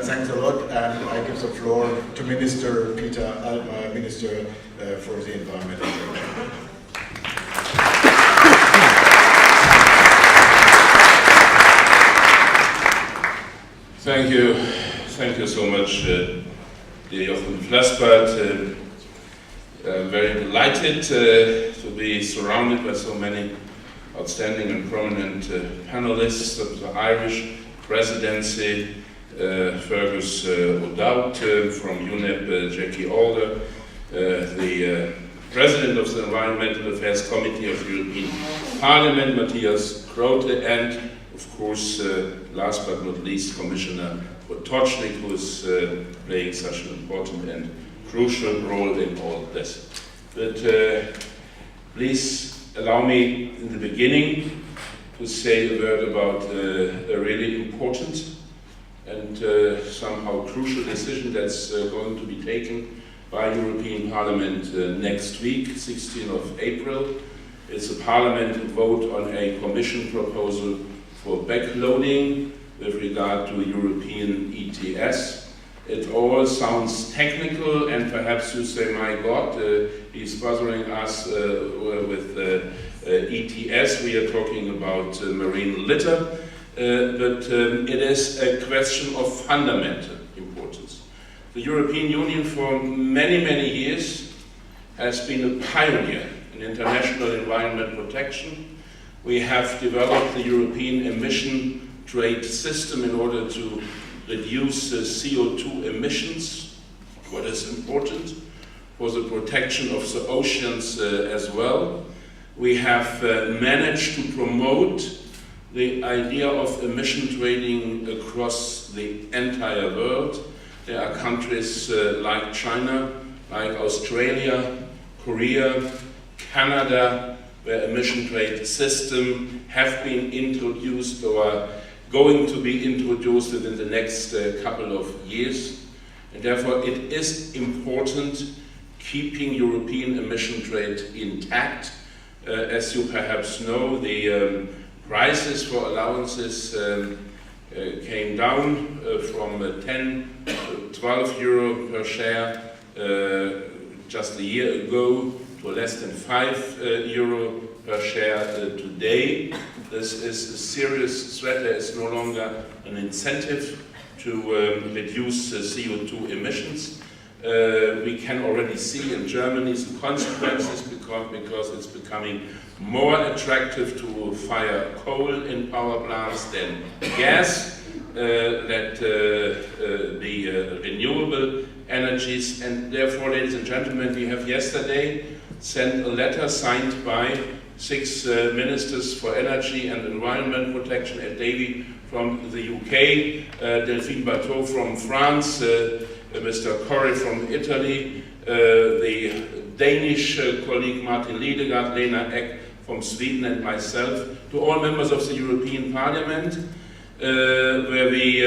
thanks a lot, and I give the floor to Minister Peter Altmaier, Minister for the Environment and Energy. Thank you so much, dear Jochen Flassbart. I'm very delighted to be surrounded by so many outstanding and prominent panelists of the Irish presidency, Fergus O'Dowd from UNEP, Jackie Alder, the President of the Environmental Affairs Committee of the European Parliament, Matthias Grote, and of course, last but not least, Commissioner Potočnik, who is playing such an important and crucial role in all this. But please allow me in the beginning to say a word about a really important and somehow crucial decision that's going to be taken by European Parliament next week, 16th of April. It's a Parliament vote on a Commission proposal for backloading with regard to European ETS. It all sounds technical, and perhaps you say, my God, he's bothering us with ETS. We are talking about marine litter, but it is a question of fundamental importance. The European Union for many, many years has been a pioneer in international environment protection. We have developed the European emission trade system in order to reduce CO2 emissions, what is important for the protection of the oceans as well. We have managed to promote the idea of emission trading across the entire world. There are countries like China, like Australia, Korea, Canada, where emission trade system have been introduced or are going to be introduced within the next couple of years. And therefore it is important keeping European emission trade intact. As you perhaps know, the prices for allowances came down from 10 to 12 euro per share just a year ago to less than 5 euro per share today. This is a serious threat. There is no longer an incentive to reduce CO2 emissions. We can already see in Germany the consequences because it's becoming more attractive to fire coal in power plants than gas, that the renewable energies, and therefore, ladies and gentlemen, we have yesterday sent a letter signed by 6 ministers for energy and environment protection, Ed Davey from the UK, Delphine Bateau from France, Mr. Corey from Italy, the Danish colleague Martin Lidegaard, Lena Ek from Sweden, and myself, to all members of the European Parliament, where we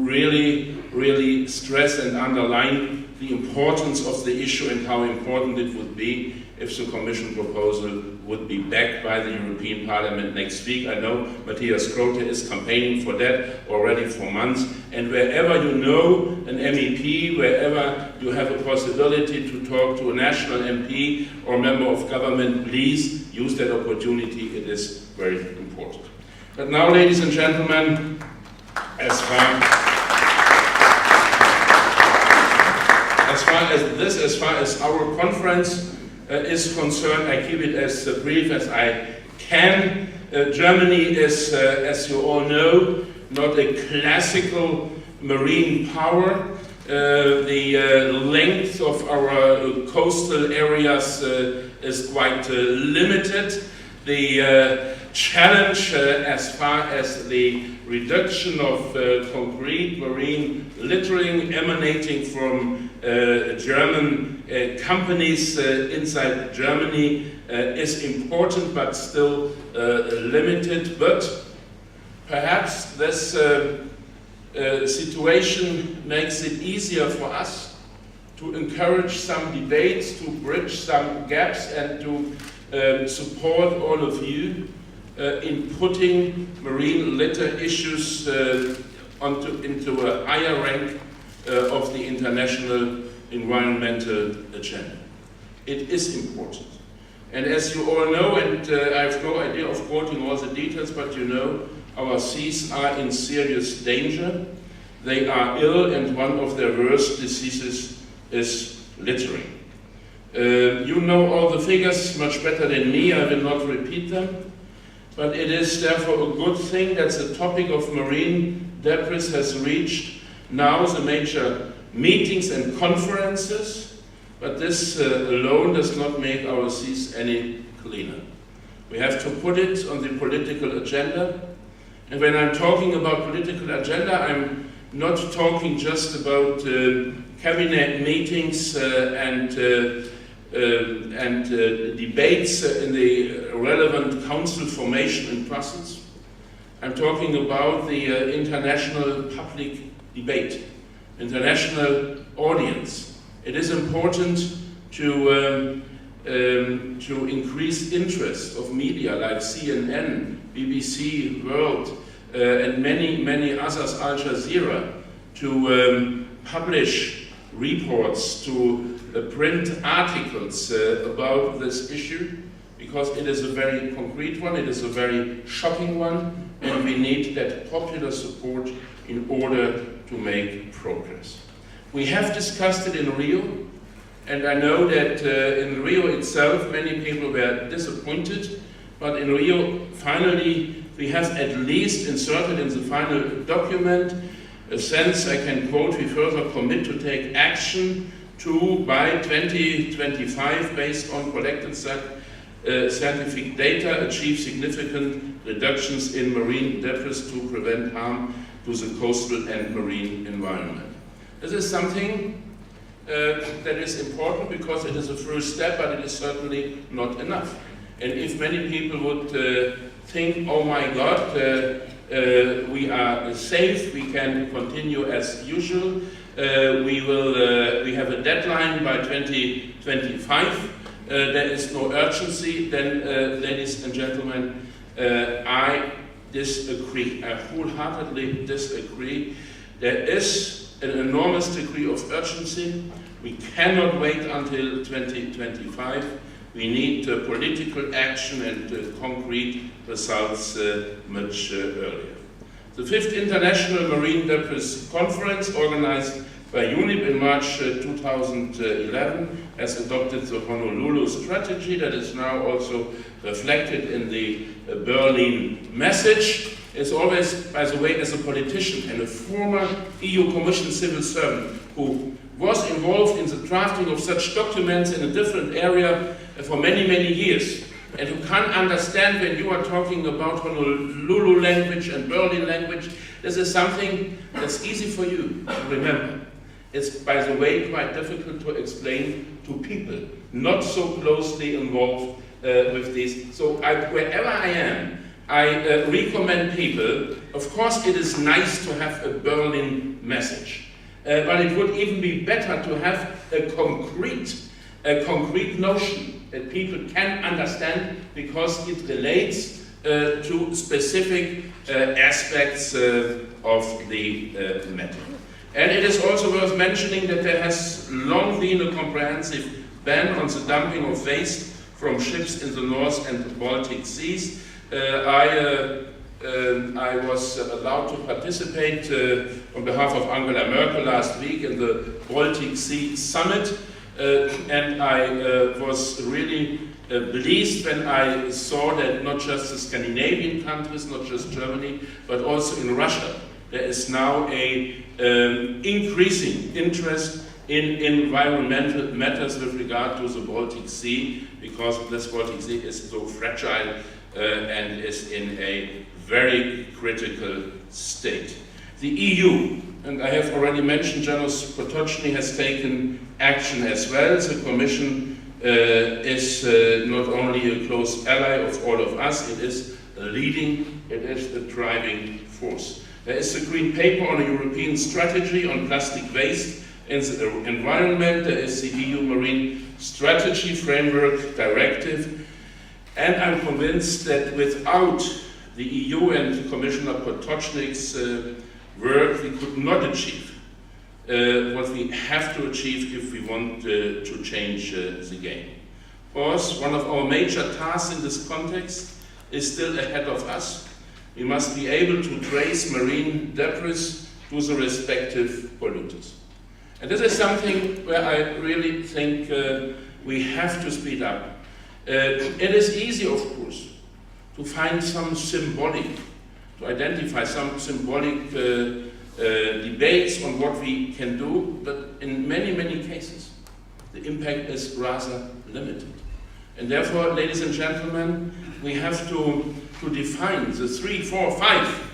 really stress and underline the importance of the issue and how important it would be if the Commission proposal would be backed by the European Parliament next week. I know Matthias Grote is campaigning for that already for months, and wherever you know an MEP, wherever you have a possibility to talk to a national MP or member of government, please use that opportunity. It is very important. But now, ladies and gentlemen, as far as our conference is concerned, I keep it as brief as I can. Germany is, as you all know, not a classical marine power. The length of our coastal areas is quite limited. The challenge as far as the reduction of concrete marine littering emanating from German companies inside Germany is important, but still limited. But perhaps this situation makes it easier for us to encourage some debates, to bridge some gaps, and to support all of you in putting marine litter issues into a higher rank of the international environmental agenda. It is important. And as you all know, and I have no idea of quoting all the details, but you know, our seas are in serious danger. They are ill, and one of their worst diseases is littering. You know all the figures much better than me, I will not repeat them, but it is therefore a good thing that the topic of marine debris has reached now the major meetings and conferences, but this alone does not make our seas any cleaner. We have to put it on the political agenda, and when I'm talking about political agenda, I'm not talking just about cabinet meetings and debates in the relevant council formation in Brussels. I'm talking about the international public debate, international audience. It is important to increase interest of media like CNN, BBC World, and many others, Al Jazeera, to publish reports, to print articles about this issue, because it is a very concrete one, it is a very shocking one, and we need that popular support in order to make progress. We have discussed it in Rio, and I know that in Rio itself many people were disappointed, but in Rio finally we have at least inserted in the final document a sense, I can quote, we further commit to take action to, by 2025, based on collected scientific data, achieve significant reductions in marine debris to prevent harm to the coastal and marine environment. This is something that is important because it is a first step, but it is certainly not enough. And if many people would think, oh my God, we are safe, we can continue as usual, we have a deadline by 2025, there is no urgency, then ladies and gentlemen, I disagree, I wholeheartedly disagree. There is an enormous degree of urgency. We cannot wait until 2025. We need political action and concrete results much earlier. The 5th International Marine Debris Conference, organized by UNIP in March 2011, has adopted the Honolulu strategy that is now also reflected in the Berlin message. It's always, by the way, as a politician and a former EU Commission civil servant who was involved in the drafting of such documents in a different area for many years, and who can understand when you are talking about Honolulu language and Berlin language, this is something that's easy for you to remember. It's, by the way, quite difficult to explain to people not so closely involved with this. So wherever I am, I recommend people, of course it is nice to have a Berlin message, but it would even be better to have a concrete notion that people can understand, because it relates to specific aspects of the matter. And it is also worth mentioning that there has long been a comprehensive ban on the dumping of waste from ships in the North and the Baltic Seas. I was allowed to participate on behalf of Angela Merkel last week in the Baltic Sea Summit, and I was really pleased when I saw that not just the Scandinavian countries, not just Germany, but also in Russia, there is now a increasing interest in environmental matters with regard to the Baltic Sea, because this Baltic Sea is so fragile and is in a very critical state. The EU, and I have already mentioned, Janusz Potoczny has taken action as well. The Commission is not only a close ally of all of us, it is leading, it is the driving force. There is a green paper on a European strategy on plastic waste in the environment. There is the EU Marine Strategy Framework Directive. And I'm convinced that without the EU and Commissioner Potocznik's work, we could not achieve what we have to achieve if we want to change the game. Of course, one of our major tasks in this context is still ahead of us. We must be able to trace marine debris to the respective polluters. And this is something where I really think we have to speed up. It is easy, of course, to find some symbolic, to identify some symbolic debates on what we can do, but in many, many cases, the impact is rather limited. And therefore, ladies and gentlemen, we have to define the 3, 4, 5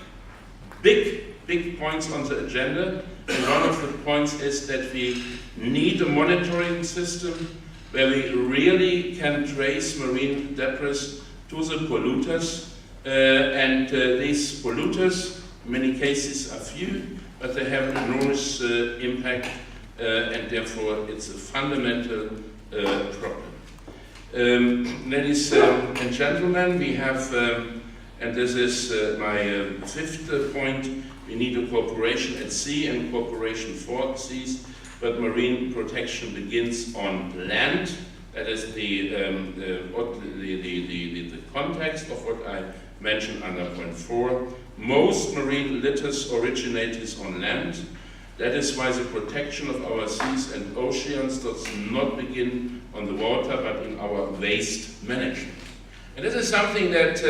big points on the agenda. And one of the points is that we need a monitoring system where we really can trace marine debris to the polluters. These polluters, in many cases, are few, but they have an enormous impact, and therefore it's a fundamental problem. Ladies and gentlemen, we have, and this is my 5th point, we need a cooperation at sea and cooperation for seas, but marine protection begins on land. That is the context of what I mentioned under point 4. Most marine litters originates on land. That is why the protection of our seas and oceans does not begin on the water, but in our waste management. And this is something that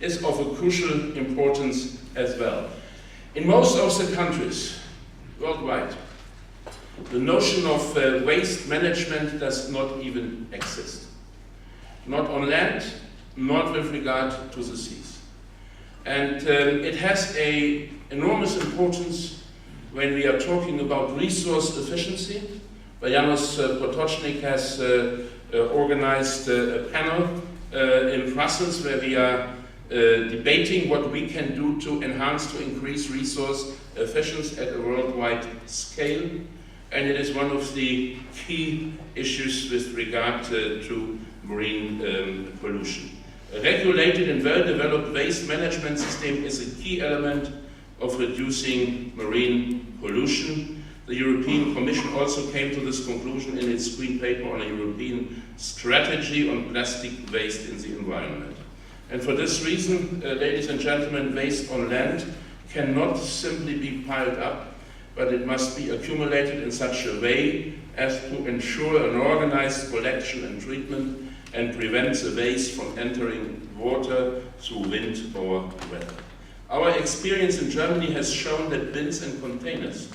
is of a crucial importance as well. In most of the countries worldwide, the notion of waste management does not even exist. Not on land, not with regard to the seas. And it has an enormous importance when we are talking about resource efficiency. Janusz Potocznik has organized a panel in Brussels where we are debating what we can do to enhance, to increase resource efficiency at a worldwide scale. And it is one of the key issues with regard to marine pollution. A regulated and well-developed waste management system is a key element of reducing marine pollution. The European Commission also came to this conclusion in its Green Paper on a European strategy on plastic waste in the environment. And for this reason, ladies and gentlemen, waste on land cannot simply be piled up, but it must be accumulated in such a way as to ensure an organized collection and treatment and prevent the waste from entering water through wind or weather. Our experience in Germany has shown that bins and containers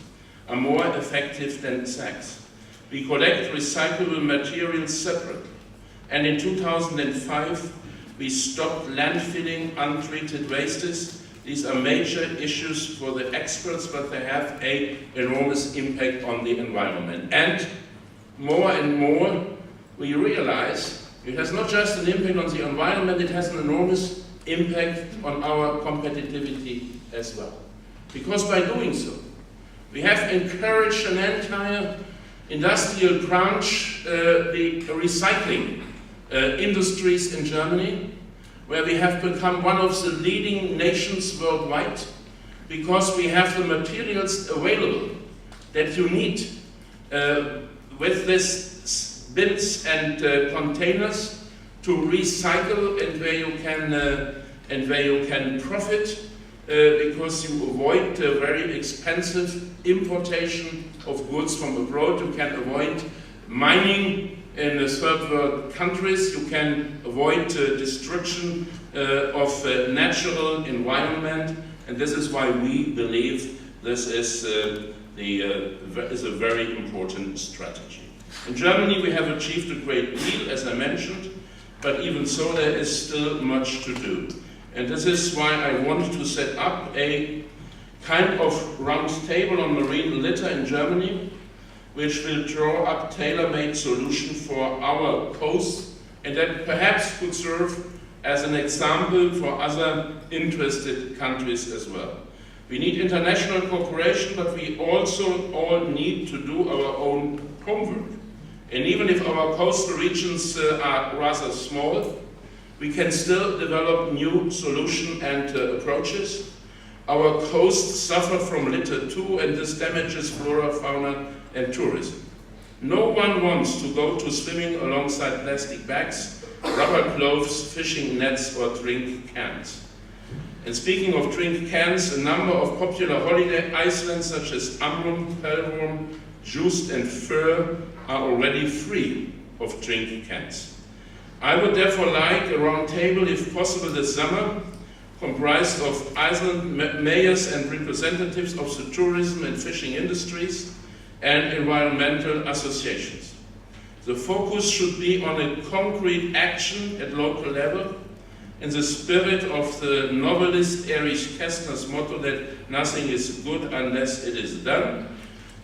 are more effective than sacks. We collect recyclable materials separately, and in 2005 we stopped landfilling untreated wastes. These are major issues for the experts, but they have an enormous impact on the environment. And more, we realize it has not just an impact on the environment, it has an enormous impact on our competitivity as well. Because by doing so, we have encouraged an entire industrial branch, the recycling industries in Germany, where we have become one of the leading nations worldwide, because we have the materials available that you need with these bins and containers to recycle, and where you can profit, because you avoid very expensive importation of goods from abroad. You can avoid mining in the third world countries. You can avoid destruction of natural environment, and this is why we believe this is a very important strategy. In Germany we have achieved a great deal, as I mentioned, but even so there is still much to do. And this is why I want to set up a kind of round table on marine litter in Germany, which will draw up tailor-made solutions for our coast, and that perhaps could serve as an example for other interested countries as well. We need international cooperation, but we also all need to do our own homework. And even if our coastal regions are rather small, we can still develop new solutions and approaches. Our coasts suffer from litter too, and this damages flora, fauna, and tourism. No one wants to go to swimming alongside plastic bags, rubber gloves, fishing nets, or drink cans. And speaking of drink cans, a number of popular holiday islands such as Amrum, Pelvorm, Juist, and Föhr are already free of drink cans. I would therefore like a round table, if possible this summer, comprised of island mayors and representatives of the tourism and fishing industries and environmental associations. The focus should be on a concrete action at local level in the spirit of the novelist Erich Kästner's motto that nothing is good unless it is done,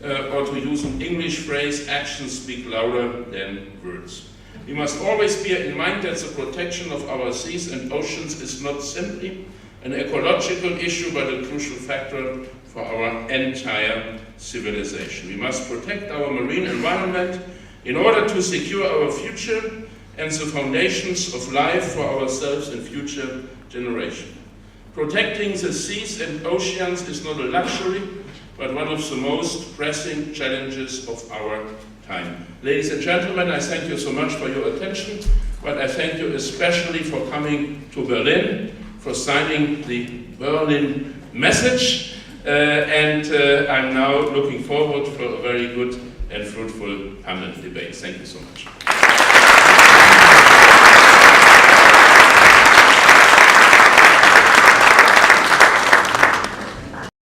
or to use an English phrase, actions speak louder than words. We must always bear in mind that the protection of our seas and oceans is not simply an ecological issue, but a crucial factor for our entire civilization. We must protect our marine environment in order to secure our future and the foundations of life for ourselves and future generations. Protecting the seas and oceans is not a luxury, but one of the most pressing challenges of our time. Ladies and gentlemen, I thank you so much for your attention, but I thank you especially for coming to Berlin, for signing the Berlin message, and I'm now looking forward for a very good and fruitful panel debate. Thank you so much.